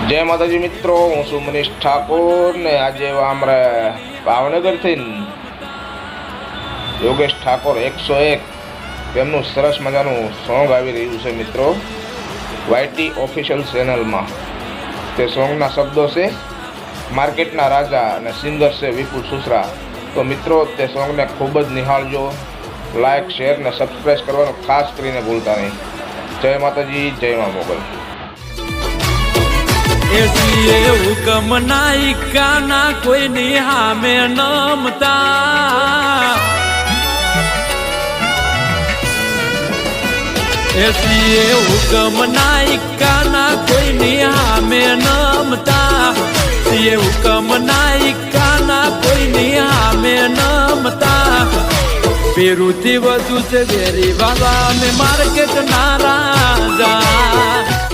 जय माताजी मित्रों, हूँ छू मनीष ठाकुर ने आज अमरे भावनगर थी योगेश ठाकुर 101 તેમનું સરસ મજાનું સોંગ આવી રહ્યું છે મિત્રો વાયટી ઓફિશિયલ ચેનલમાં। તે સોંગના શબ્દો છે માર્કેટના રાજા અને સિંગર છે વિપુલ સુસરા। તો મિત્રો તે સોંગને ખૂબ જ નિહાળજો, લાઇક શેર ને સબસ્ક્રાઈબ કરવાનું ખાસ કરીને ભૂલતા નહીં। જય માતાજી, જય મા મોગલ। એસીએ હુકમ નાયકા ના કોઈની હામે નમતા એસીએ હુકમ નાયકા ના કોઈની હામે નમતા એસીએ હુકમ નાયકા ના કોઈની હામે નમતા પેરુથી વધુ છે વેરી વાલા ને માર્કેટ ના રાજા।